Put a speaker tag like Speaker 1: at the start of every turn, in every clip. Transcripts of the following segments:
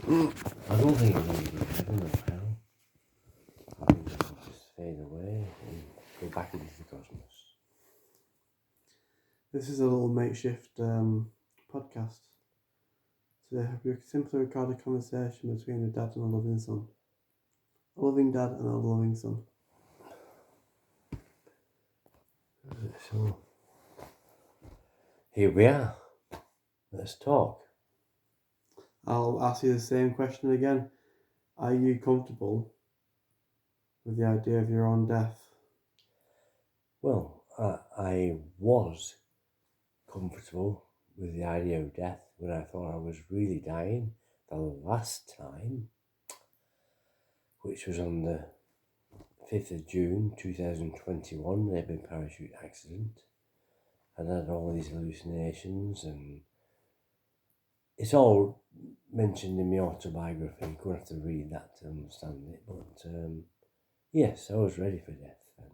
Speaker 1: I don't think it'll really be heaven or hell. I think it'll just fade away and go back into the cosmos.
Speaker 2: This is a little makeshift podcast. Today we simply record a conversation between a dad and a loving son. A loving dad and a loving son.
Speaker 1: So, here we are. Let's talk.
Speaker 2: I'll ask you the same question again. Are you comfortable with the idea of your own death?
Speaker 1: Well, I was comfortable with the idea of death when I thought I was really dying the last time, which was on the 5th of June 2021, labor parachute accident. And I had all these hallucinations, and it's all mentioned in my autobiography. You're going to have to read that to understand it. But yes, I was ready for death then.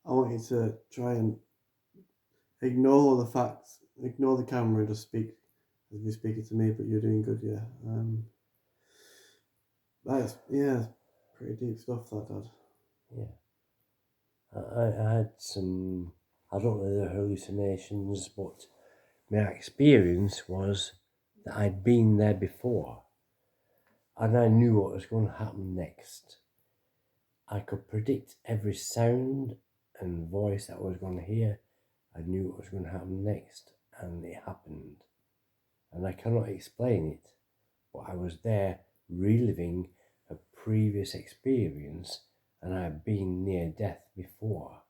Speaker 2: I want you to try and ignore the facts, ignore the camera, and just speak as you're speaking to me, but you're doing good, yeah. That's pretty deep stuff, that, Dad.
Speaker 1: Yeah. I had some, I don't know the hallucinations, but my experience was that I'd been there before and I knew what was going to happen next. I could predict every sound and voice that I was going to hear. I knew what was going to happen next, and it happened. And I cannot explain it, but I was there reliving a previous experience, and I had been near death before.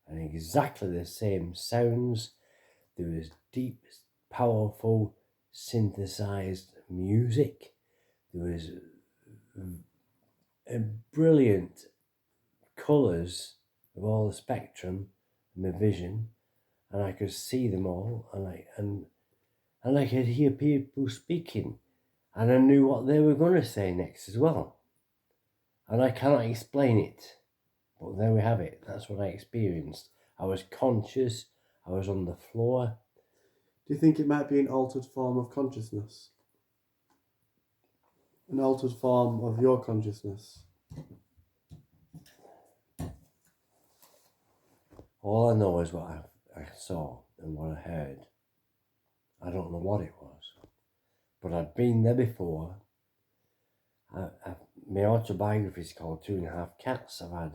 Speaker 1: And exactly the same sounds. There was deep, powerful, synthesized music. There was brilliant colours of all the spectrum in my vision, and I could see them all, and I could hear people speaking, and I knew what they were going to say next as well. And I cannot explain it, but there we have it. That's what I experienced. I was conscious. I was on the floor.
Speaker 2: Do you think it might be an altered form of consciousness? An altered form of your consciousness?
Speaker 1: All I know is what I saw and what I heard. I don't know what it was, but I'd been there before. My autobiography is called 2.5 Cats. I've had.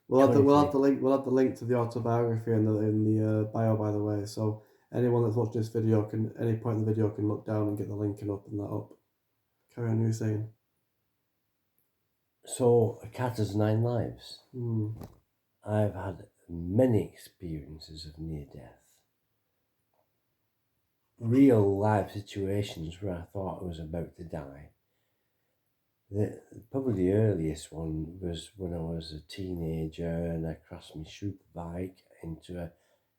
Speaker 2: We'll have the link. We'll have the link to the autobiography in the bio, by the way. So anyone that's watched this video can, any point in the video, can look down and get the link and open that up. Carry on, you were saying.
Speaker 1: So a cat has 9 lives.
Speaker 2: Mm.
Speaker 1: I've had many experiences of near death. Real life situations where I thought I was about to die. Probably the earliest one was when I was a teenager and I crashed my super bike into a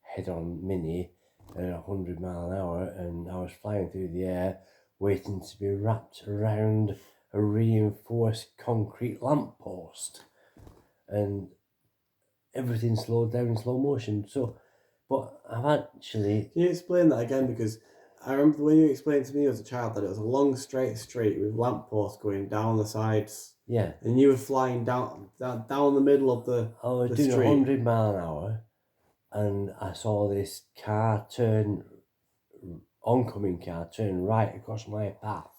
Speaker 1: head-on Mini at 100 mile an hour, and I was flying through the air waiting to be wrapped around a reinforced concrete lamppost, and everything slowed down in slow motion. So, but I've actually...
Speaker 2: Can you explain that again? Because I remember when you explained to me as a child that it was a long straight street with lampposts going down the sides.
Speaker 1: Yeah.
Speaker 2: And you were flying down the middle of the
Speaker 1: I was doing
Speaker 2: street.
Speaker 1: 100 mile an hour, and I saw this car oncoming car turn right across my path.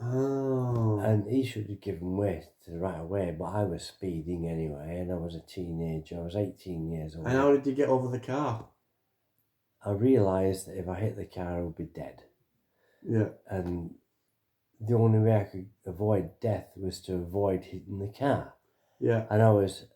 Speaker 2: Oh.
Speaker 1: And he should have given way to the right away, but I was speeding anyway, and I was a teenager. I was 18 years old.
Speaker 2: And how did you get over the car?
Speaker 1: I realised that if I hit the car, I would be dead.
Speaker 2: Yeah.
Speaker 1: And the only way I could avoid death was to avoid hitting the car.
Speaker 2: Yeah.
Speaker 1: And I was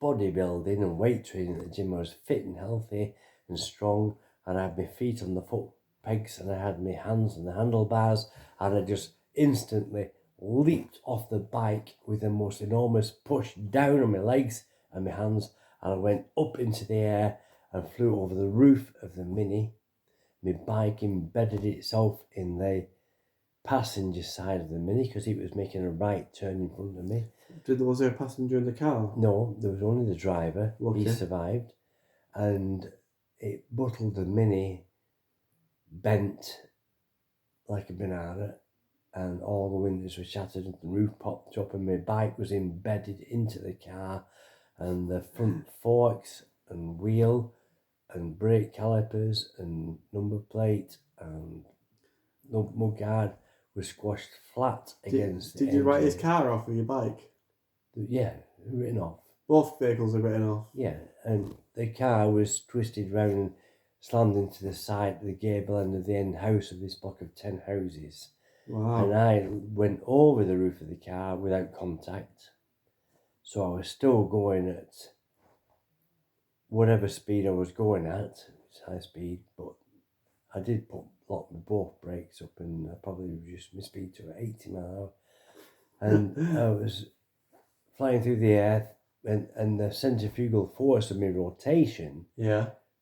Speaker 1: bodybuilding and weight training at the gym. I was fit and healthy and strong, and I had my feet on the foot pegs, and I had my hands on the handlebars, and I just instantly leaped off the bike with the most enormous push down on my legs and my hands, and I went up into the air and flew over the roof of the Mini. My bike embedded itself in the passenger side of the Mini because it was making a right turn in front of me.
Speaker 2: Was there a passenger in the car?
Speaker 1: No, there was only the driver.
Speaker 2: Okay.
Speaker 1: He survived, and it buttled the Mini, bent, like a banana, and all the windows were shattered and the roof popped up and my bike was embedded into the car, and the front forks and wheel and brake calipers and number plate and the mudguard was squashed flat against the
Speaker 2: engine. Did you write his
Speaker 1: engine.
Speaker 2: car off with your bike?
Speaker 1: Yeah, written off.
Speaker 2: Both vehicles are written off.
Speaker 1: Yeah, and the car was twisted round and slammed into the side, the gable end of the end house of this block of 10 houses.
Speaker 2: Wow.
Speaker 1: And I went over the roof of the car without contact. So I was still going at whatever speed I was going at, it's high speed, but I did lock both brakes up and I probably reduced my speed to 80 miles an hour. And I was flying through the air, and the centrifugal force of my rotation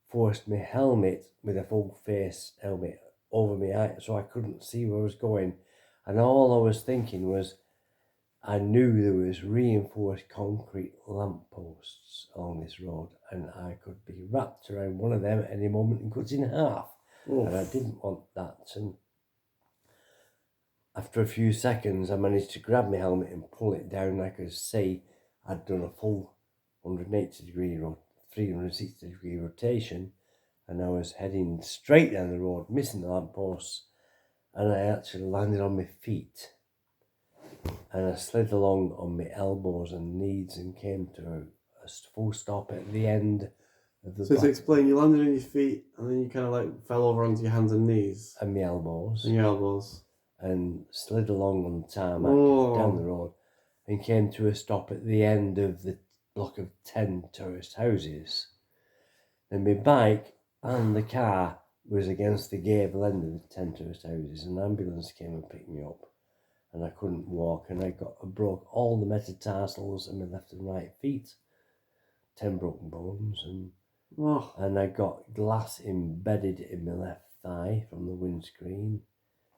Speaker 1: forced my helmet with a full face helmet over my eye, so I couldn't see where I was going. And all I was thinking was, I knew there was reinforced concrete lampposts along this road, and I could be wrapped around one of them at any moment and cut in half. Oof. And I didn't want that. And after a few seconds, I managed to grab my helmet and pull it down. I could see I'd done a full 360 degree rotation, and I was heading straight down the road, missing the lampposts, and I actually landed on my feet. And I slid along on my elbows and knees and came to a full stop at the end of the.
Speaker 2: So to explain, you landed on your feet and then you kind of like fell over onto your hands and knees.
Speaker 1: And my elbows.
Speaker 2: And your elbows.
Speaker 1: And slid along on the tarmac down the road and came to a stop at the end of the block of 10 tourist houses. And my bike and the car was against the gable end of the 10 tourist houses, and an ambulance came and picked me up. And I couldn't walk, and I broke all the metatarsals in my left and right feet, 10 broken bones, and I got glass embedded in my left thigh from the windscreen,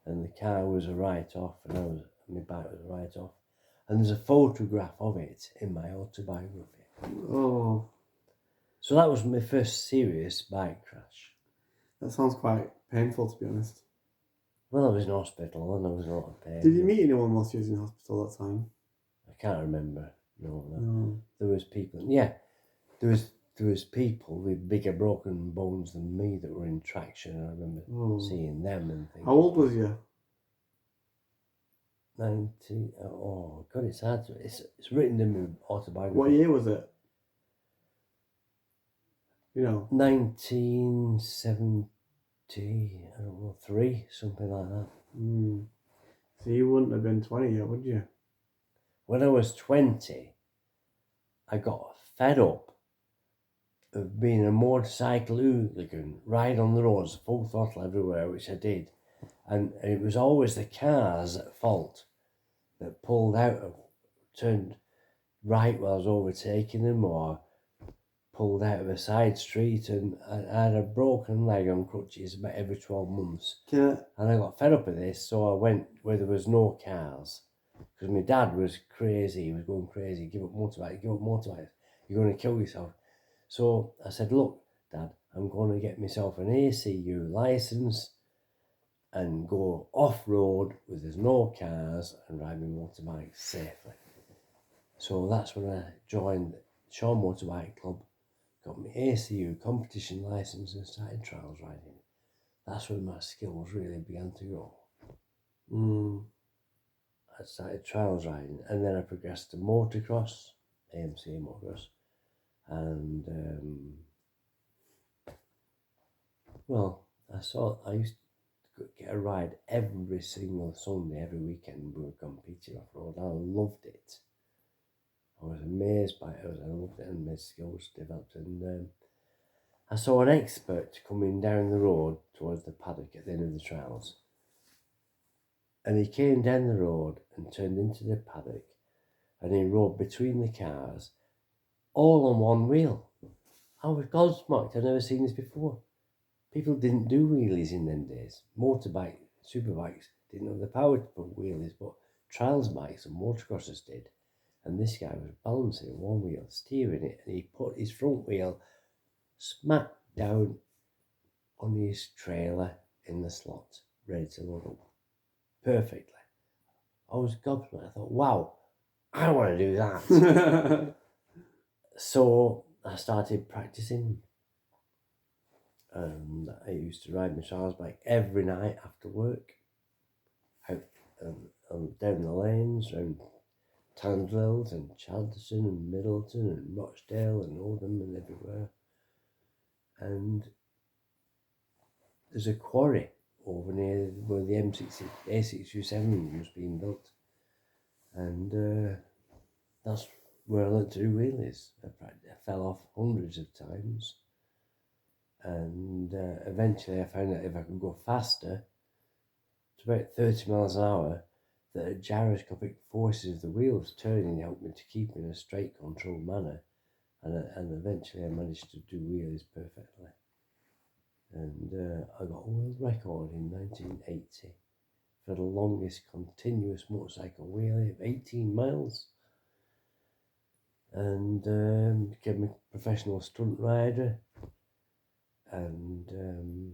Speaker 1: and the car was a write-off, and my bike was a write-off, and there's a photograph of it in my autobiography.
Speaker 2: Oh.
Speaker 1: So that was my first serious bike crash.
Speaker 2: That sounds quite painful, to be honest.
Speaker 1: Well, I was in hospital and I was in a lot of pain.
Speaker 2: Did you meet anyone whilst you was in hospital that time?
Speaker 1: I can't remember.
Speaker 2: No.
Speaker 1: There was people. Yeah, there was people with bigger broken bones than me that were in traction. I remember seeing them and things.
Speaker 2: How old was you?
Speaker 1: 90. Oh God, it's hard to. It's written in my autobiography.
Speaker 2: What year was it?
Speaker 1: 1970. I don't know, 3, something like that.
Speaker 2: So you wouldn't have been 20 yet, would you?
Speaker 1: When I was 20, I got fed up of being a motorcycle hooligan, ride on the roads, full throttle everywhere, which I did. And it was always the cars at fault that pulled out, turned right while I was overtaking them, or pulled out of a side street, and I had a broken leg on crutches about every 12 months. And I got fed up with this, so I went where there was no cars. Because my dad was crazy, he was going crazy, give up motorbikes, you're going to kill yourself. So I said, look, Dad, I'm going to get myself an ACU licence and go off-road where there's no cars and ride my motorbike safely. So that's when I joined Shaw Motorbike Club, got my ACU competition licence and started trials riding. That's when my skills really began to grow. I started trials riding, and then I progressed to motocross, AMC motocross, and I used to get a ride every single Sunday, every weekend. We were competing off road. I loved it. I was amazed by it. I loved it, and my skills developed. And I saw an expert coming down the road towards the paddock at the end of the trials. And he came down the road and turned into the paddock, and he rode between the cars, all on one wheel. I was gobsmacked. I'd never seen this before. People didn't do wheelies in them days. Motorbike, superbikes didn't have the power to put wheelies, but trials bikes and motocrossers did. And this guy was balancing one wheel, steering it, and he put his front wheel smack down on his trailer in the slot, ready to load up. perfectly. I was gobsmacked. I thought, wow, I want to do that. So I started practicing, and I used to ride my trials bike every night after work, out down the lanes, around Townsville and Chalderton and Middleton and Rochdale and Oldham and everywhere. And there's a quarry over near where the A627 was being built, and that's where I learned to do wheelies. I fell off hundreds of times, and eventually I found that if I could go faster, to about 30 miles an hour, the gyroscopic forces of the wheels turning helped me to keep in a straight, controlled manner, and eventually I managed to do wheelies perfectly. And I got a world record in 1980 for the longest continuous motorcycle wheelie of 18 miles, and became a professional stunt rider. And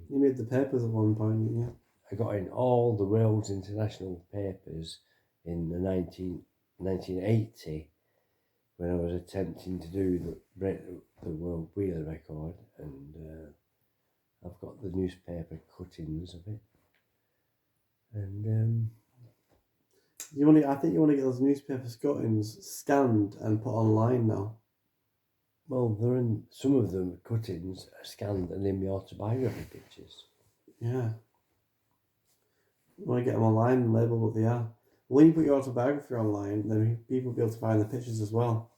Speaker 2: you made the papers at one point, didn't you?
Speaker 1: I got in all the world's international papers in the 1980 when I was attempting to break the world wheelie record, and I've got the newspaper cuttings of it. And
Speaker 2: I think you want to get those newspaper cuttings scanned and put online now.
Speaker 1: Well, some of them cuttings are scanned and in my autobiography pictures.
Speaker 2: Yeah. You want to get them online and label what they are. When you put your autobiography online, then people will be able to find the pictures as well.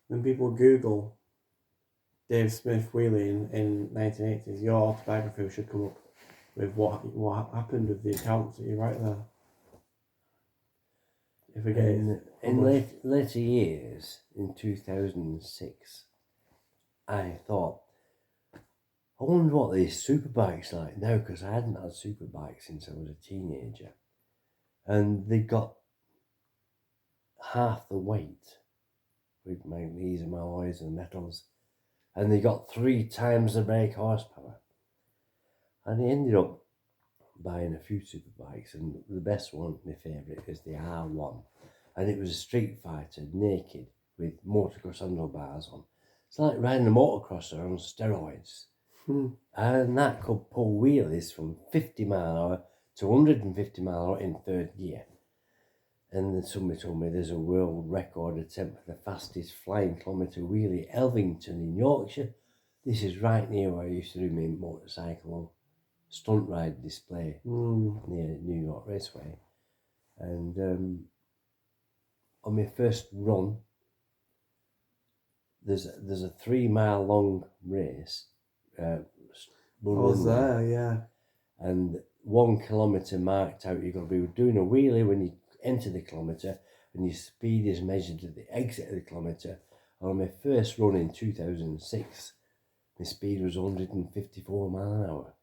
Speaker 2: When people Google Dave Smith wheelie in 1980s, your autobiography should come up with what happened with the accounts that you write there. If we get
Speaker 1: in later years, in 2006, I thought, I wonder what these superbikes are like now, because I hadn't had superbikes since I was a teenager, and they got half the weight with manganese and alloys and metals, and they got 3 times the brake horsepower. And I ended up buying a few superbikes, and the best one, my favourite, is the R1, and it was a street fighter naked with motocross handlebars on. It's like riding a motocrosser on steroids. And that could pull wheelies from 50 mile an hour to 150 mile an hour in third gear. And then somebody told me there's a world record attempt for the fastest flying kilometre wheelie at Elvington in Yorkshire. This is right near where I used to do my motorcycle stunt ride display near New York Raceway. And on my first run, there's a 3 mile long race.
Speaker 2: I was there, yeah.
Speaker 1: And 1 kilometre marked out. You've got to be doing a wheelie when you enter the kilometre, and your speed is measured at the exit of the kilometre. And on my first run in 2006, my speed was 154 mile an hour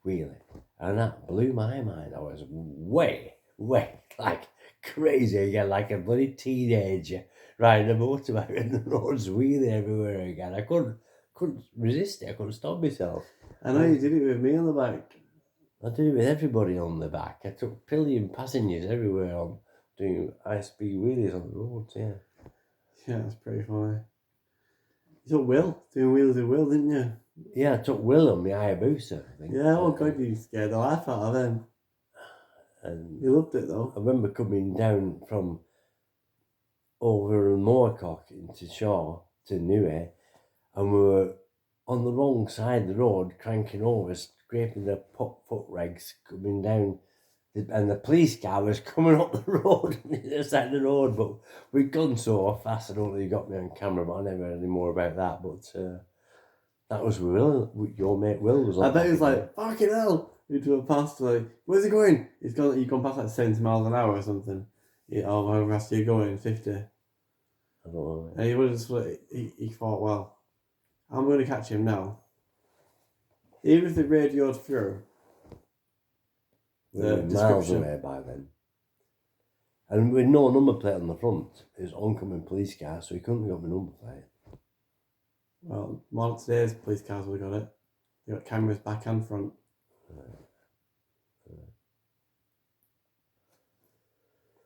Speaker 1: wheelie, and that blew my mind. I was way like crazy again, like a bloody teenager riding a motorbike and the roads wheeling everywhere again. I couldn't resist it. I couldn't stop myself.
Speaker 2: I know you did it with me on the bike.
Speaker 1: I did it with everybody on the back. I took pillion passengers everywhere on doing high-speed wheelies on the roads, yeah.
Speaker 2: Yeah, that's pretty funny. You took Will, doing wheelies with Will, didn't you?
Speaker 1: Yeah, I took Will on my Hayabusa, I think.
Speaker 2: Yeah, oh God, you scared the life out of him.
Speaker 1: And
Speaker 2: you loved it, though.
Speaker 1: I remember coming down from over Moorcock into Shaw to Newey, and we were on the wrong side of the road, cranking over, scraping the foot regs, coming down, and the police car was coming up the road on the other side of the road, but we'd gone so fast. I don't know if you got me on camera, but I never heard any more about that. But that was Will, your mate Will was.
Speaker 2: I bet he was like, fucking hell! He drove past, like, where's he going? He's gone past like 70 miles an hour or something. How fast are you going? 50.
Speaker 1: I don't know.
Speaker 2: And he was he thought, well, I'm going to catch him now. Even if they radioed through.
Speaker 1: We were miles away by then. And with no number plate on the front, it was oncoming police car, so he couldn't have got my number plate.
Speaker 2: Well, more today's police cars would have got it. They got cameras back and front.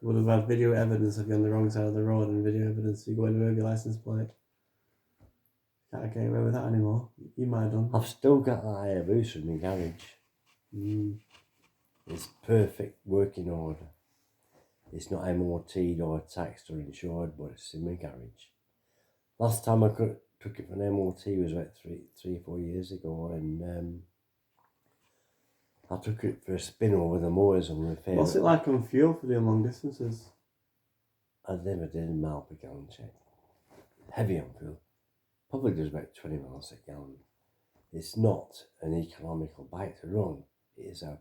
Speaker 2: would have had video evidence of you on the wrong side of the road and video evidence of you going to remove your license plate. Can't get away with that anymore. You might have done.
Speaker 1: I've still got that Hayabusa in my garage. It's perfect working order. It's not MOT'd or taxed or insured, but it's in my garage. Last time I took it for an MOT was about 3 or 4 years ago, and I took it for a spin over the moors on my favourite.
Speaker 2: What's it like on fuel for doing long distances?
Speaker 1: I never did a mile per gallon check. Heavy on fuel. Probably does about 20 miles a gallon. It's not an economical bike to run. It is a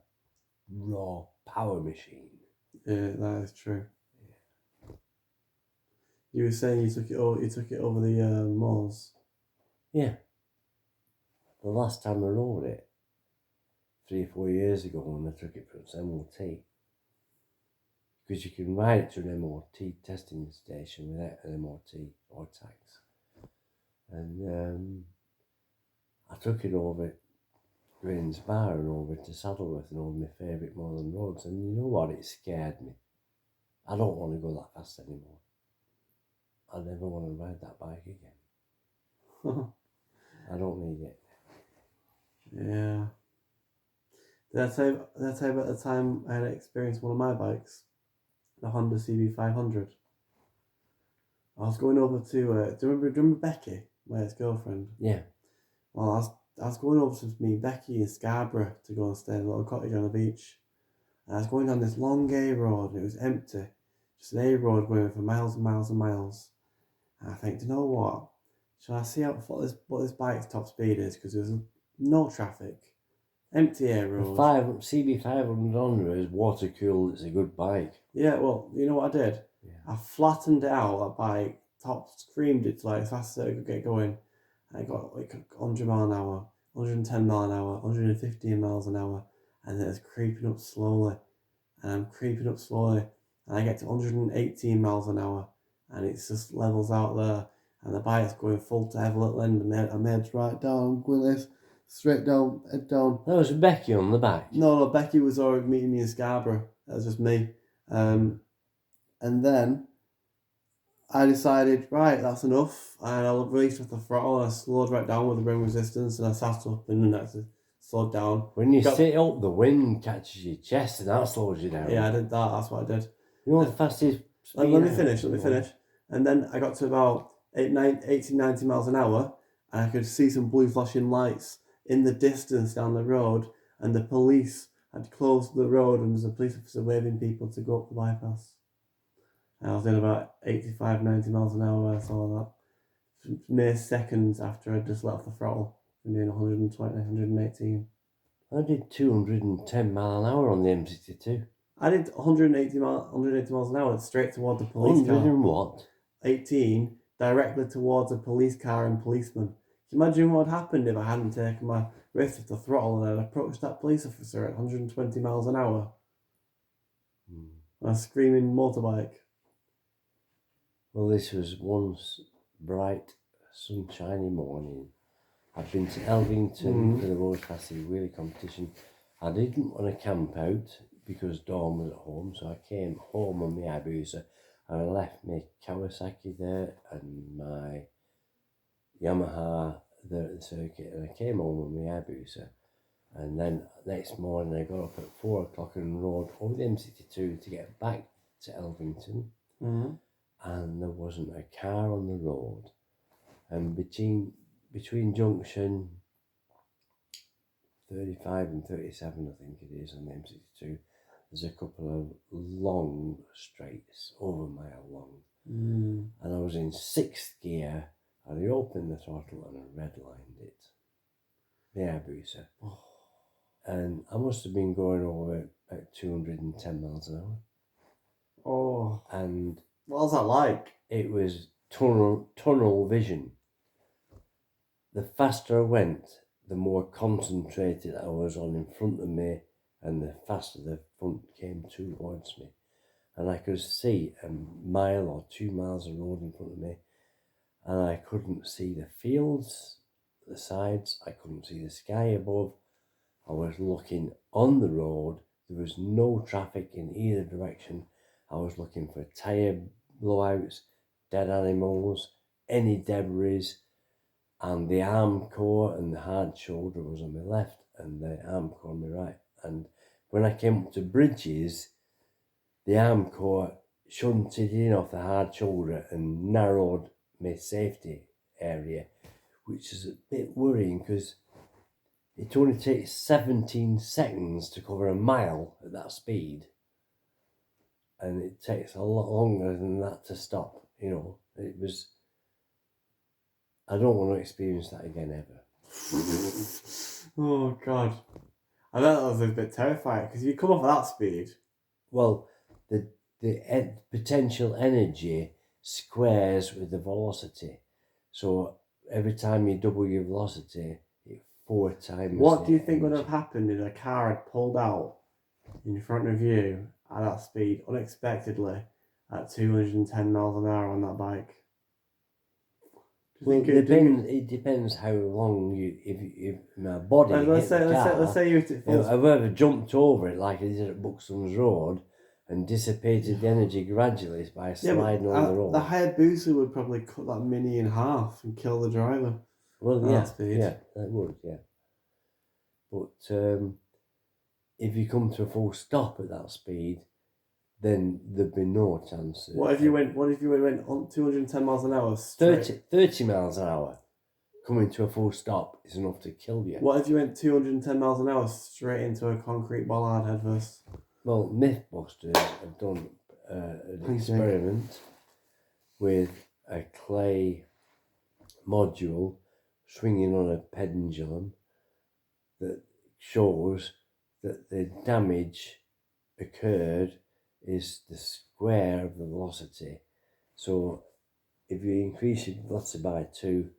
Speaker 1: raw power machine.
Speaker 2: Yeah, that is true. Yeah. You were saying you took it over the moors.
Speaker 1: Yeah. The last time I rode it, 3 or 4 years ago, when I took it for its MOT, because you can ride it to an MOT testing station without an MOT or tax. And I took it over Grange Bar and over to Saddleworth and over my favourite moorland roads, and you know what, it scared me. I don't want to go that fast anymore. I never want to ride that bike again. I don't need it.
Speaker 2: Yeah. Did I tell you about the time I had experienced one of my bikes? The Honda CB500. I was going over to, do you remember Becky, my ex-girlfriend?
Speaker 1: Yeah.
Speaker 2: Well, I was going over to meet Becky in Scarborough to go and stay in a little cottage on the beach. And I was going down this long A road and it was empty. Just an A road going for miles and miles and miles. And I think, do you know what? Shall I see what this bike's top speed is? Because there's no traffic. Empty A road.
Speaker 1: CB500 Honda is water cooled. It's a good bike.
Speaker 2: Yeah, well, you know what I did?
Speaker 1: Yeah.
Speaker 2: I flattened it out, that bike, screamed it to like as fast as it could get going. I got like 100 mile an hour, 110 mile an hour, 115 miles an hour, and then it's creeping up slowly. And I'm creeping up slowly, and I get to 118 miles an hour, and it just levels out there, and the bike's going full to have a little end, and I'm head right down, I'm going this, straight down, head down.
Speaker 1: That was Becky on the back?
Speaker 2: No, Becky was already meeting me in Scarborough. That was just me. And then I decided, right, that's enough, and I released off the throttle, and I slowed right down with the rim resistance, and I sat up, and then I slowed down.
Speaker 1: When you sit up, the wind catches your chest, and that slows you down.
Speaker 2: Yeah, I did that, that's what I did.
Speaker 1: You know what the fastest speed?
Speaker 2: Let me finish. And then I got to about 80, 90 miles an hour, and I could see some blue flashing lights in the distance down the road, and the police had closed the road, and there's a police officer waving people to go up the bypass. And I was in about 85, 90 miles an hour when I saw that. Mere seconds after I just let off the throttle from doing 120, 118.
Speaker 1: I did 210 mile an hour on the M62.
Speaker 2: I did 180 miles an hour straight towards the police car.
Speaker 1: 100 and what?
Speaker 2: 18, directly towards a police car and policeman. Can you imagine what had happened if I hadn't taken my wrist off the throttle and I'd approached that police officer at 120 miles an hour? On a screaming motorbike.
Speaker 1: Well, this was one bright, sunshiny morning. I'd been to Elvington for the Road Classic Wheelie competition. I didn't want to camp out because Dawn was at home, so I came home on my Hayabusa and I left my Kawasaki there and my Yamaha there at the circuit, and I came home on my Hayabusa. And then next morning I got up at 4 o'clock and rode over the M62 to get back to Elvington. And there wasn't a car on the road. And between junction 35 and 37, I think it is, on the M62, there's a couple of long straights, over a mile long. And I was in 6th gear, and I opened the throttle and I redlined it. The Hayabusa. And I must have been going over at 210 miles an hour. And
Speaker 2: what was that like?
Speaker 1: It was tunnel vision. The faster I went, the more concentrated I was on in front of me, and the faster the front came towards me. And I could see a mile or 2 miles of road in front of me, and I couldn't see the fields, the sides, I couldn't see the sky above. I was looking on the road. There was no traffic in either direction, I was looking for tyre blowouts, dead animals, any debris, and the arm core and the hard shoulder was on my left and the arm core on my right. And when I came up to bridges, the arm core shunted in off the hard shoulder and narrowed my safety area, which is a bit worrying because it only takes 17 seconds to cover a mile at that speed. And it takes a lot longer than that to stop, you know. It was, I don't want to experience that again ever.
Speaker 2: Oh God, I bet that was a bit terrifying because you come off at that speed.
Speaker 1: Well, the potential energy squares with the velocity. So every time you double your velocity, it 4 times.
Speaker 2: What do you think would have happened if a car had pulled out in front of you at that speed unexpectedly at 210 miles an hour on that bike?
Speaker 1: Well, it depends how long if my body hit the car.
Speaker 2: Let's say you hit it full.
Speaker 1: If I ever jumped over it like I did at Buxton's Road and dissipated the energy gradually by sliding on the road.
Speaker 2: The Hayabusa would probably cut that Mini in half and kill the driver.
Speaker 1: Well, that would, yeah. But if you come to a full stop at that speed, then there'd be no chance.
Speaker 2: What if you went on 210 miles an hour?
Speaker 1: 30 miles an hour coming to a full stop is enough to kill you.
Speaker 2: What if you went 210 miles an hour straight into a concrete bollard head first?
Speaker 1: Well, Mythbusters have done an experiment with a clay module swinging on a pendulum that shows that the damage occurred is the square of the velocity. So if you increase your velocity by 2,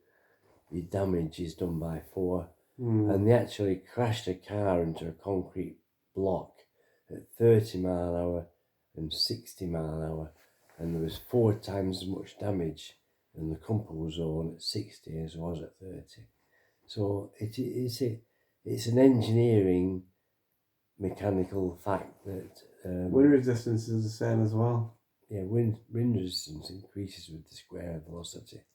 Speaker 1: your damage is done by 4. And they actually crashed a car into a concrete block at 30 mile an hour and 60 mile an hour, and there was 4 times as much damage in the comfortable zone at 60 as was at 30. So it's an engineering mechanical fact that
Speaker 2: wind resistance is the same as well.
Speaker 1: Yeah, wind resistance increases with the square velocity.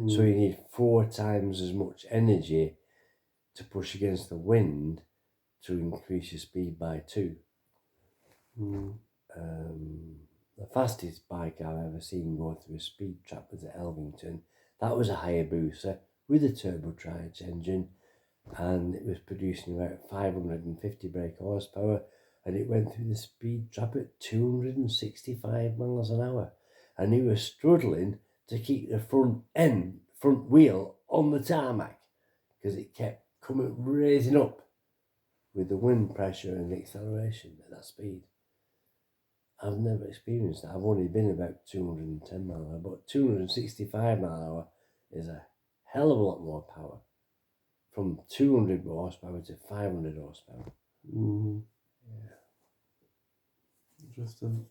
Speaker 1: So you need 4 times as much energy to push against the wind to increase your speed by 2. The fastest bike I've ever seen go through a speed trap was at Elvington. That was a Hayabusa with a turbocharged engine, and it was producing about 550 brake horsepower, and it went through the speed trap at 265 miles an hour, and he was struggling to keep the front wheel on the tarmac because it kept raising up with the wind pressure and the acceleration at that speed. I've never experienced that. I've only been about 210 miles an hour, but 265 miles an hour is a hell of a lot more power. From 200 horsepower to 500 horsepower.
Speaker 2: Yeah. Interesting.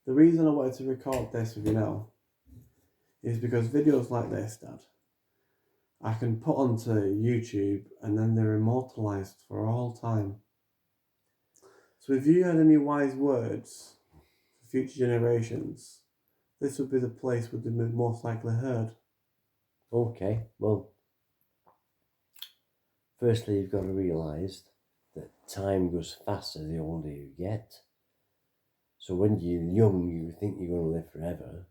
Speaker 2: The reason I wanted to record this with you now is because videos like this, Dad, I can put onto YouTube and then they're immortalised for all time. So if you had any wise words for future generations, this would be the place where they'd be most likely heard.
Speaker 1: Okay, well, firstly you've got to realise that time goes faster the older you get. So when you're young, you think you're going to live forever,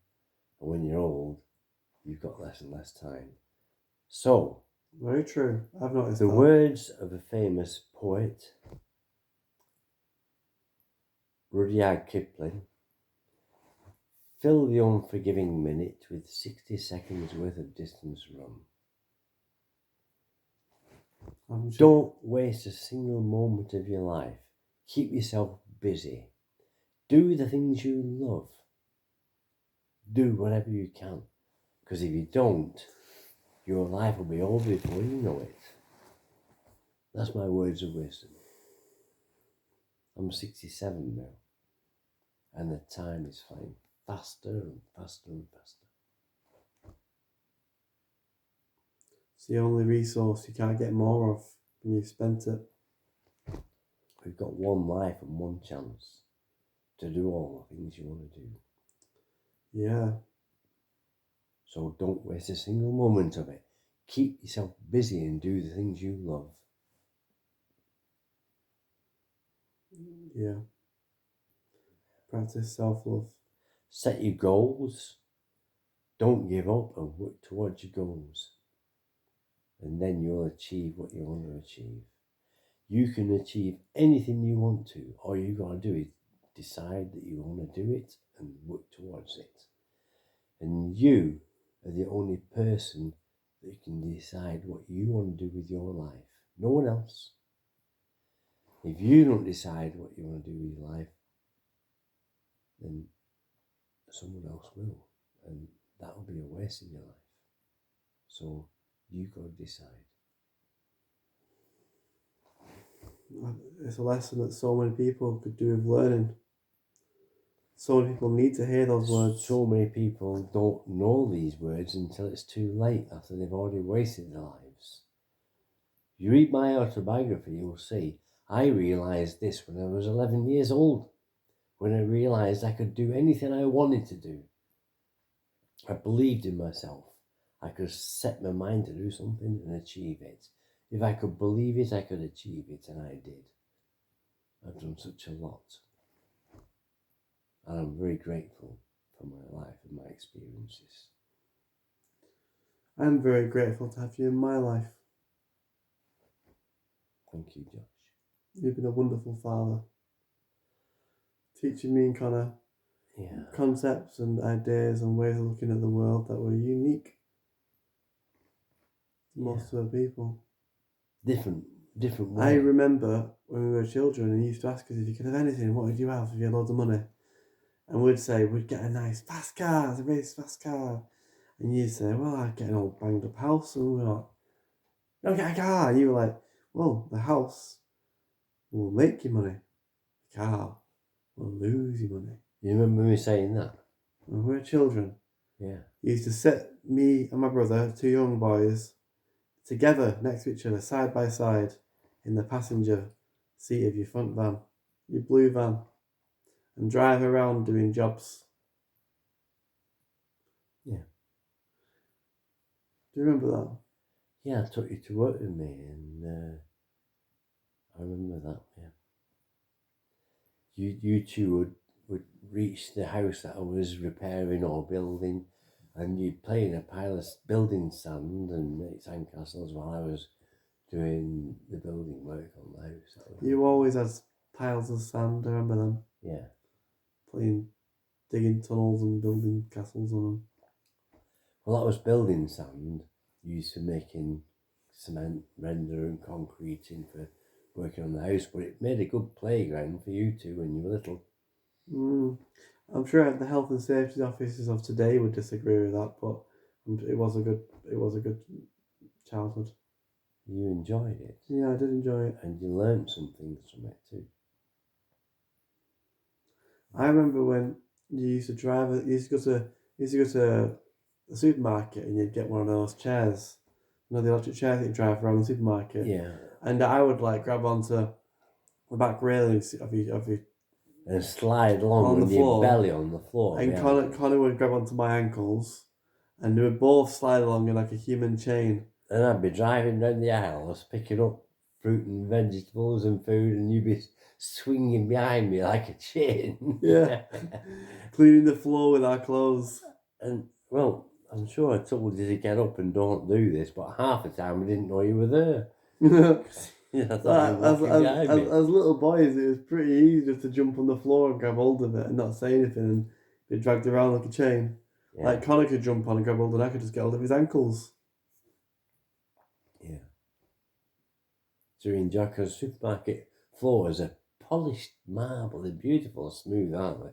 Speaker 1: and when you're old, you've got less and less time. So,
Speaker 2: very true. I've noticed
Speaker 1: the words of a famous poet, Rudyard Kipling: fill the unforgiving minute with 60 seconds worth of distance run. Don't waste a single moment of your life. Keep yourself busy. Do the things you love. Do whatever you can. Because if you don't, your life will be over before you know it. That's my words of wisdom. I'm 67 now. And the time is flying faster and faster and faster.
Speaker 2: It's the only resource you can't get more of and you've spent it.
Speaker 1: We've got one life and one chance to do all the things you want to do.
Speaker 2: Yeah.
Speaker 1: So don't waste a single moment of it. Keep yourself busy and do the things you love.
Speaker 2: Yeah. Practice self-love.
Speaker 1: Set your goals. Don't give up and work towards your goals. And then you'll achieve what you want to achieve. You can achieve anything you want to. All you got to do is decide that you want to do it and work towards it. And you are the only person that can decide what you want to do with your life. No one else. If you don't decide what you want to do with your life, then someone else will. And that will be a waste in your life. So you got to decide.
Speaker 2: It's a lesson that so many people could do with learning. So many people need to hear those words.
Speaker 1: So many people don't know these words until it's too late, after they've already wasted their lives. You read my autobiography, you'll see I realised this when I was 11 years old, when I realised I could do anything I wanted to do. I believed in myself. I could set my mind to do something and achieve it. If I could believe it, I could achieve it, and I did. I've done such a lot. And I'm very grateful for my life and my experiences.
Speaker 2: I'm very grateful to have you in my life.
Speaker 1: Thank you, Josh.
Speaker 2: You've been a wonderful father. Teaching me and Connor concepts and ideas and ways of looking at the world that were unique to most other people.
Speaker 1: Different way.
Speaker 2: I remember when we were children and you used to ask us if you could have anything, what would you have if you had loads of money? And we'd say we'd get a nice fast car, a race fast car. And you'd say, well, I'd get an old banged up house. And we were like, no, get a car. And you were like, well, the house will make you money. The car will lose you money.
Speaker 1: You remember me saying that?
Speaker 2: When we were children,
Speaker 1: yeah,
Speaker 2: you used to sit me and my brother, two young boys, together next to each other, side by side, in the passenger seat of your front van, your blue van, and drive around doing jobs.
Speaker 1: Yeah.
Speaker 2: Do you remember that?
Speaker 1: Yeah, I took you to work with me, and I remember that. Yeah. You two would reach the house that I was repairing or building, and you'd play in a pile of building sand and make sandcastles while I was doing the building work on the house.
Speaker 2: You always had piles of sand, I remember them.
Speaker 1: Yeah.
Speaker 2: Digging tunnels and building castles on them.
Speaker 1: Well, that was building sand, used for making cement, render and concreting for working on the house, but it made a good playground for you two when you were little.
Speaker 2: I'm sure the health and safety officers of today would disagree with that, but it was a good childhood.
Speaker 1: You enjoyed it.
Speaker 2: Yeah, I did enjoy it.
Speaker 1: And you learned some things from it too.
Speaker 2: I remember when you used to go to the supermarket and you'd get one of those chairs, the electric chairs that you drive around the supermarket.
Speaker 1: Yeah.
Speaker 2: And I would grab onto the back railings of your
Speaker 1: and slide along with your belly on the floor.
Speaker 2: And Connor would grab onto my ankles, and they would both slide along in like a human chain.
Speaker 1: And I'd be driving down the aisles, picking up fruit and vegetables and food, and you'd be swinging behind me like a chain.
Speaker 2: Yeah. Cleaning the floor with our clothes.
Speaker 1: And, well, I'm sure I told you to get up and don't do this, but half the time I didn't know you were there.
Speaker 2: As little boys, it was pretty easy just to jump on the floor and grab hold of it and not say anything and be dragged around like a chain. Yeah. Like Connor could jump on and grab hold, and I could just get hold of his ankles.
Speaker 1: Yeah. So in Jocko's supermarket floors are polished marble. They're beautiful, smooth, aren't they?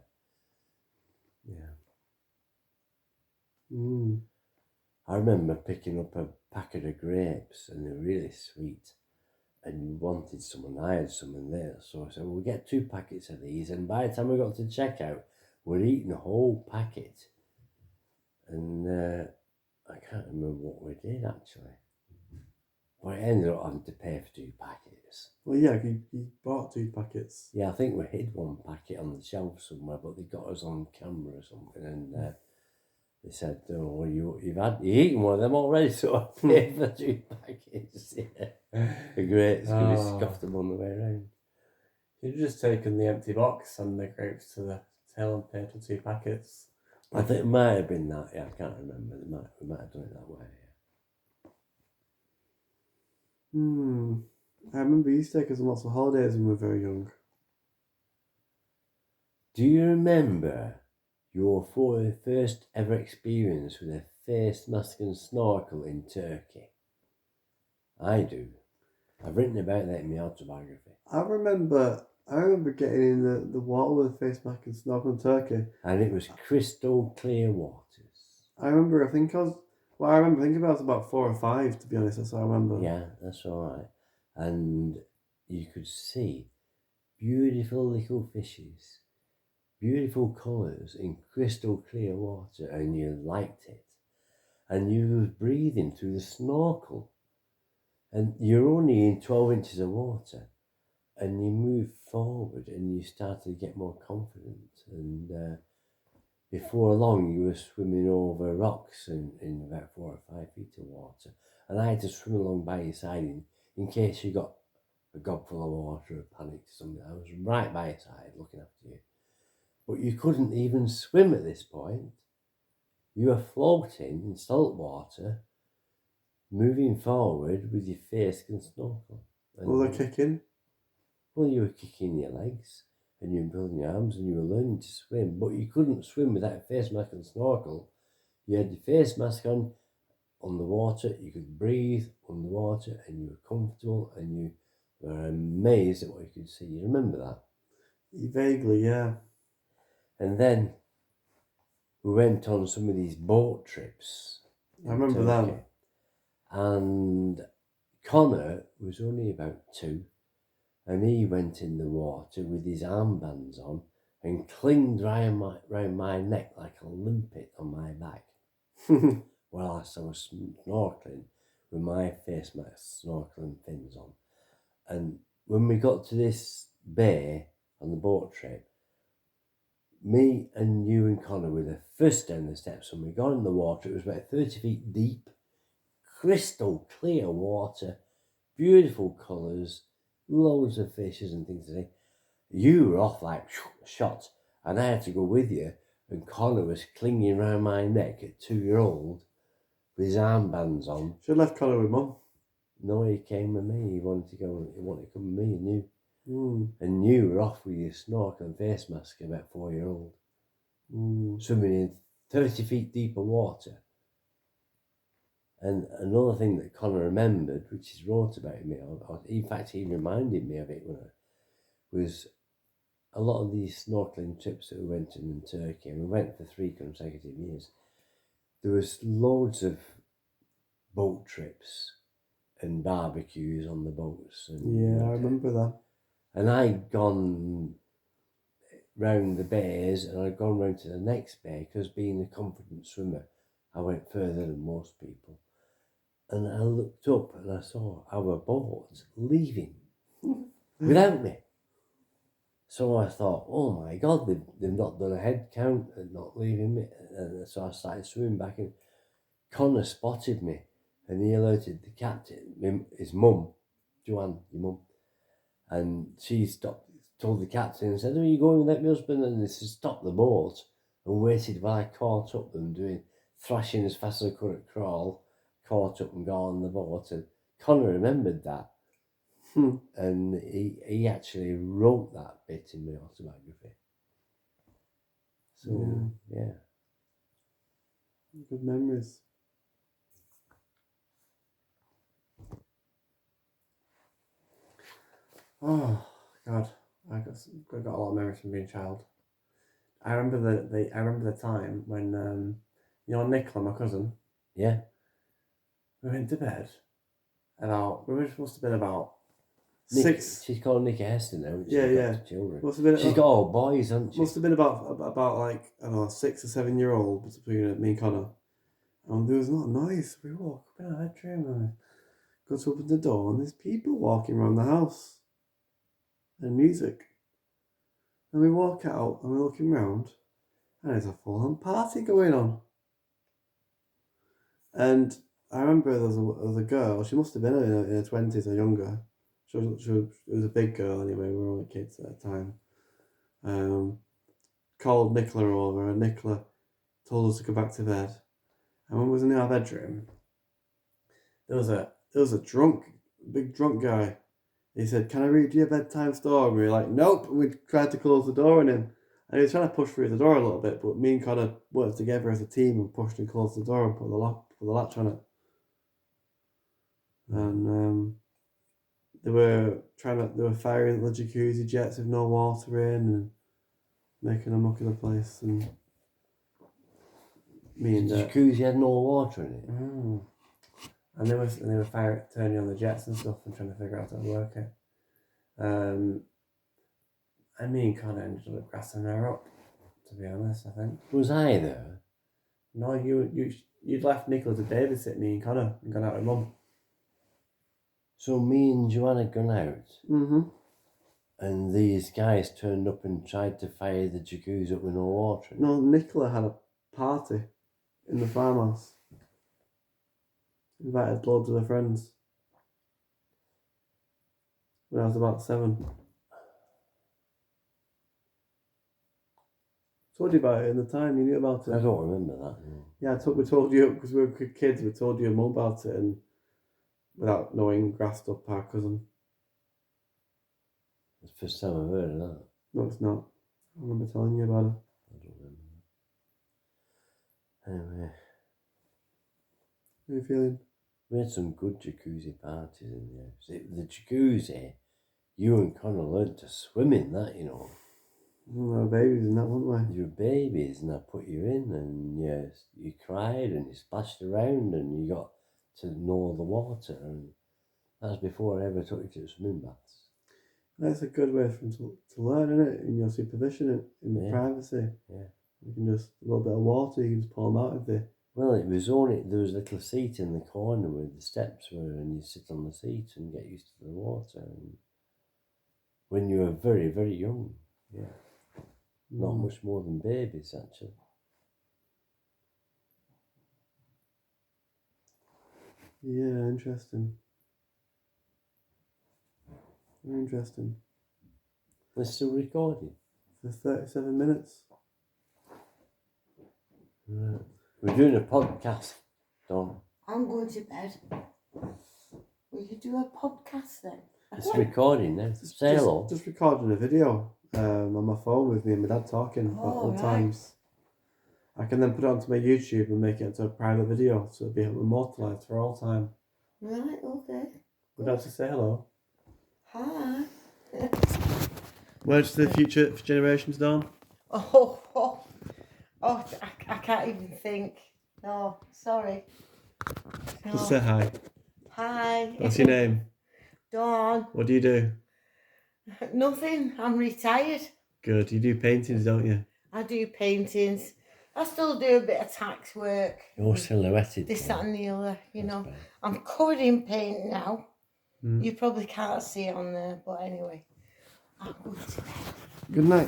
Speaker 1: Yeah. I remember picking up a packet of grapes, and they're really sweet. And you wanted some, and I had some in there. So I said, we'll get 2 packets of these. And by the time we got to checkout, we're eating a whole packet. And I can't remember what we did, actually. But I ended up having to pay for 2 packets.
Speaker 2: Well, yeah, you bought 2 packets.
Speaker 1: Yeah, I think we hid 1 packet on the shelf somewhere, but they got us on camera or something, and they said, "Oh, you've eaten one of them already, so I paid for 2 packets." Yeah. Great, we scuffed them on the way around.
Speaker 2: You'd just taken the empty box and the grapes to the till and paid for 2 packets.
Speaker 1: I think it might have been that. Yeah, I can't remember. We might have done it that way.
Speaker 2: I remember you used to take us on lots of holidays when we were very young.
Speaker 1: Do you remember your first ever experience with a face mask and snorkel in Turkey? I do. I've written about that in my autobiography.
Speaker 2: I remember getting in the water with a face mask and snorkel in Turkey.
Speaker 1: And it was crystal clear waters.
Speaker 2: I remember thinking I was about 4 or 5, to be honest, that's what I remember.
Speaker 1: Yeah, that's all right. And you could see beautiful little fishes, beautiful colours in crystal clear water, and you liked it. And you were breathing through the snorkel. And you're only in 12 inches of water, and you move forward and you started to get more confident. And before long, you were swimming over rocks in about 4 or 5 feet of water. And I had to swim along by your side in case you got a gobful of water or panicked or something. I was right by your side looking after you. But you couldn't even swim at this point. You were floating in salt water, moving forward with your face and snorkel. And
Speaker 2: what was I kicking?
Speaker 1: Well, you were kicking your legs and you were building your arms and you were learning to swim, but you couldn't swim without a face mask and snorkel. You had your face mask on the water, you could breathe on the water, and you were comfortable and you were amazed at what you could see. You remember that?
Speaker 2: Vaguely, yeah.
Speaker 1: And then we went on some of these boat trips.
Speaker 2: I remember that.
Speaker 1: And Connor was only about 2, and he went in the water with his armbands on and clinged round my neck like a limpet on my back. Whilst I was snorkeling with my face mask, snorkeling fins on. And when we got to this bay on the boat trip, me and you and Connor were the first down the steps. When we got in the water, it was about 30 feet deep, crystal clear water, beautiful colours, loads of fishes and things to see. You were off like shot, and I had to go with you, and Connor was clinging round my neck at 2-year-old with his armbands on.
Speaker 2: Should have left Connor with Mum.
Speaker 1: No, he came with me. He wanted to come with me, and you. And you were off with your snorkel and face mask about 4-year-old. Swimming in 30 feet deep of water. And another thing that Connor remembered, which he wrote about me, or in fact he reminded me of it was a lot of these snorkeling trips that we went on in Turkey, and we went for 3 consecutive years. There was loads of boat trips and barbecues on the boats. And,
Speaker 2: I remember that.
Speaker 1: And I'd gone round the bays, and I'd gone round to the next bay, because being a confident swimmer, I went further than most people. And I looked up and I saw our boat leaving without me. So I thought, oh my God, they've not done a head count and not leaving me. And so I started swimming back, and Connor spotted me and he alerted the captain, his mum, Joanne, your mum. And she told the captain and said, "Are you going without my husband?" And they said, "Stop the boat," and waited while I caught up them, thrashing as fast as I could at crawl, caught up and got on the boat. And Connor remembered that. And he actually wrote that bit in my autobiography. So, yeah.
Speaker 2: Good memories. Oh, God. I got a lot of memories from being a child. I remember the time when, Nicola, my cousin.
Speaker 1: Yeah.
Speaker 2: We went to bed. We were supposed to be about
Speaker 1: Nick,
Speaker 2: 6.
Speaker 1: She's called Nicky Heston now.
Speaker 2: Yeah.
Speaker 1: Children. She's got all boys, hasn't she?
Speaker 2: Must have been about like, I don't know, 6 or 7 year old between me and Connor. And there was not a noise. We woke up in our bedroom and Go to open the door and there's people walking around the house. And music. And we walk out and we're looking round and there's a full-on party going on. And I remember there was a girl, she must have been in her 20s or younger. She was a big girl anyway, we were only kids at the time. Called Nicola over, and Nicola told us to go back to bed. And when we was in our bedroom, there was a big drunk guy. He said, "Can I read you a bedtime story?" And we were like, "Nope." And we tried to close the door on him. And he was trying to push through the door a little bit, but me and Connor worked together as a team and pushed and closed the door and put the latch on it. And they were firing the jacuzzi jets with no water in and making a muck of the place. And me and
Speaker 1: the jacuzzi had no water in it.
Speaker 2: And they were turning on the jets and stuff and trying to figure out how to work it. And me and Connor ended up grassing her up, to be honest, I think.
Speaker 1: Was I there?
Speaker 2: No, you'd left Nicola to babysit me and Connor and gone out with Mum.
Speaker 1: So me and Joanna had gone out.
Speaker 2: Mm-hmm.
Speaker 1: And these guys turned up and tried to fire the jacuzzi up with no water in it.
Speaker 2: No, Nicola had a party in the farmhouse. Invited loads of her friends. When I was about 7. Told you about it in the time, you knew about it.
Speaker 1: I don't remember that. No.
Speaker 2: Yeah, we told you, because we were kids, we told you and Mum about it, and without knowing, grassed up our cousin.
Speaker 1: It's the first time I've heard of that.
Speaker 2: No, it's not. I remember telling you about it.
Speaker 1: I don't remember. Anyway.
Speaker 2: How are you feeling?
Speaker 1: We had some good jacuzzi parties in the house. The jacuzzi, you and Connor learned to swim in that, you know.
Speaker 2: We were babies in that, weren't we?
Speaker 1: You were babies and I put you in and you cried and you splashed around and you got to know the water, and that's before I ever took you to swimming baths.
Speaker 2: That's a good way for him to learn, isn't it? In your supervision, in privacy.
Speaker 1: Yeah.
Speaker 2: You can just, a little bit of water, you can just pull them out of there.
Speaker 1: Well, there was a little seat in the corner where the steps were, and you sit on the seat and get used to the water. And when you were very, very young, not much more than babies, actually.
Speaker 2: Yeah, interesting. Very interesting.
Speaker 1: We're still recording.
Speaker 2: For 37 minutes.
Speaker 1: Right. We're doing a podcast, Don.
Speaker 3: I'm going to bed. Will you do a podcast then?
Speaker 1: It's recording now. Say hello.
Speaker 2: Just recording a video on my phone with me and my dad talking about old times. I can then put it onto my YouTube and make it into a private video so it'll be immortalised for all time.
Speaker 3: Right, okay.
Speaker 2: Would I have to say hello?
Speaker 3: Hi.
Speaker 2: Words to the future generations, Dawn?
Speaker 3: Oh, I can't even think. No, sorry. No.
Speaker 2: Just say hi.
Speaker 3: Hi.
Speaker 2: What's your name?
Speaker 3: Dawn.
Speaker 2: What do you do?
Speaker 3: Nothing. I'm retired.
Speaker 2: Good. You do paintings, don't you?
Speaker 3: I do paintings. I still do a bit of tax work.
Speaker 1: You're silhouetted.
Speaker 3: This, that and the other, you know.
Speaker 1: Bad.
Speaker 3: I'm covered in paint now. You probably can't see it on there, but anyway. I'm going to bed.
Speaker 2: Good night.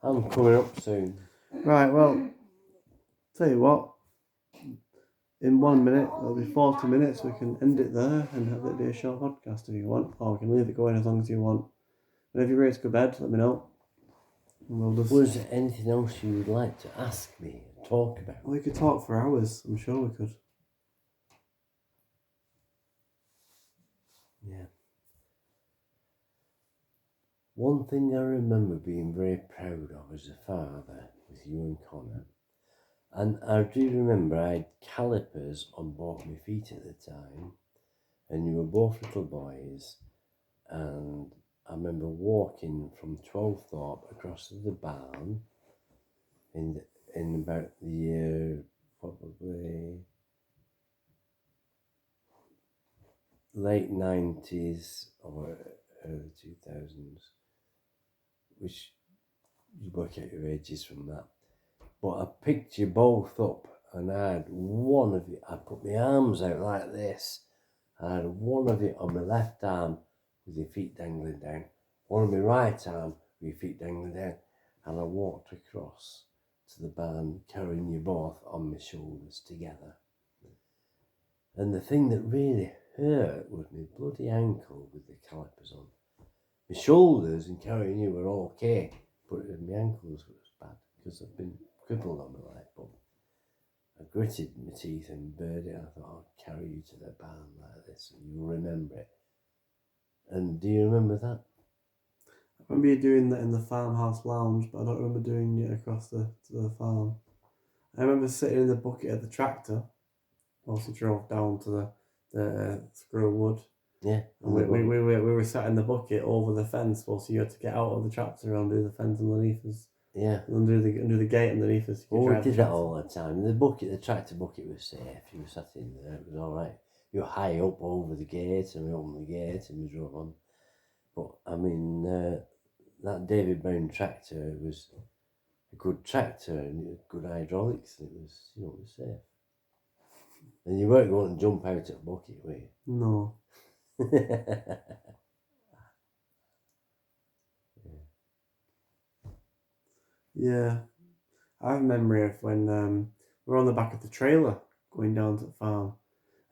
Speaker 1: I'm coming up soon.
Speaker 2: Right, well, tell you what. In 1 minute, it'll be 40 minutes. We can end it there and have it be a short podcast if you want. Or we can leave it going as long as you want. And if you're ready to go to bed, let me know. And we'll just...
Speaker 1: Was there anything else you would like to ask me and talk about?
Speaker 2: We could talk for hours. I'm sure we could.
Speaker 1: Yeah. One thing I remember being very proud of as a father with you and Connor, and I do remember I had calipers on both my feet at the time, and you were both little boys, and I remember walking from 12thorpe across to the barn in about the year probably late 90s or early 2000s, which you work out your ages from that. But I picked you both up and I had one of you, I put my arms out like this I had one of it on my left arm with your feet dangling down, one on my right arm with your feet dangling down, and I walked across to the barn carrying you both on my shoulders together. And the thing that really hurt was my bloody ankle with the calipers on. My shoulders and carrying you were okay, but my ankles was bad because I've been crippled on my leg. But I gritted my teeth and bared it. I thought, I'll carry you to the barn like this and you'll remember it. And do you remember that?
Speaker 2: I remember you doing that in the farmhouse lounge, but I don't remember doing it across to the farm. I remember sitting in the bucket at the tractor whilst we drove down to the squirrel wood.
Speaker 1: Yeah.
Speaker 2: And we were sat in the bucket over the fence whilst you had to get out of the tractor and do the fence underneath us.
Speaker 1: Yeah.
Speaker 2: And do the gate underneath us.
Speaker 1: Well, we did that all the time. The tractor bucket was safe. You were sat in there, it was alright. You were high up over the gate and we opened the gate and we drove on. But I mean, that David Brown tractor was a good tractor and it had good hydraulics and it was, it was safe. And you weren't going to jump out of the bucket, were you?
Speaker 2: No. Yeah. I have a memory of when we were on the back of the trailer going down to the farm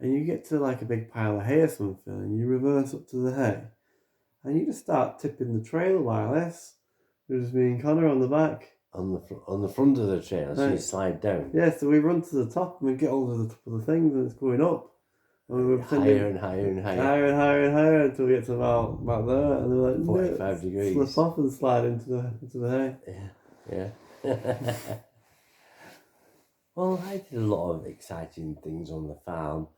Speaker 2: and you get to like a big pile of hay or something and you reverse up to the hay and you just start tipping the trailer like this. It was me and Connor on the back.
Speaker 1: On the front of the trailer, so you slide down.
Speaker 2: Yeah, so we run to the top and we get over the top of the things and it's going up. And we were
Speaker 1: higher and higher and higher.
Speaker 2: Higher and higher and higher until we get to about there and they're like
Speaker 1: 45 degrees.
Speaker 2: Slip off and slide into the hay.
Speaker 1: Yeah. Well, I did a lot of exciting things on the farm.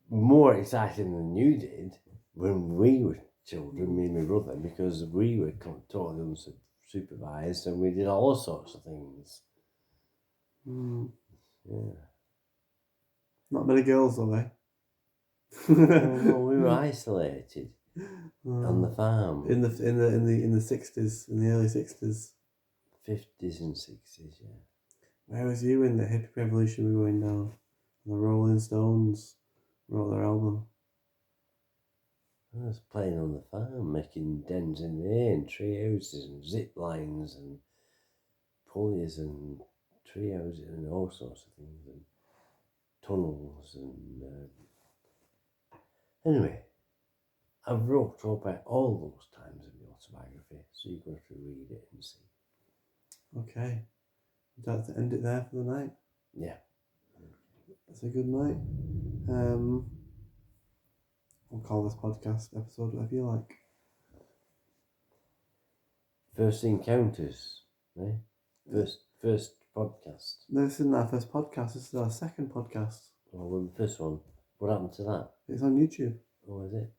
Speaker 1: More exciting than you did when we were children, me and my brother, because we were totally unsupervised and we did all sorts of things. Yeah.
Speaker 2: Not many girls though, eh?
Speaker 1: No, we were isolated on the farm.
Speaker 2: In the 60s, in the early 60s.
Speaker 1: 50s and 60s, yeah.
Speaker 2: Where was you in the hippie revolution we were going down? The Rolling Stones wrote their album.
Speaker 1: I was playing on the farm, making dens in the hay and tree houses and zip lines and pulleys and tree houses and all sorts of things and tunnels and anyway, I've wrote about all those times in the autobiography, so you've got to read it and see.
Speaker 2: Okay. Would you like to end it there for the night?
Speaker 1: Yeah.
Speaker 2: That's a good night. We'll call this podcast episode whatever you like.
Speaker 1: First encounters, eh? First podcast.
Speaker 2: No, this isn't our first podcast, this is our second podcast.
Speaker 1: Well, the first one, what happened to that?
Speaker 2: It's on YouTube.
Speaker 1: Oh, is it?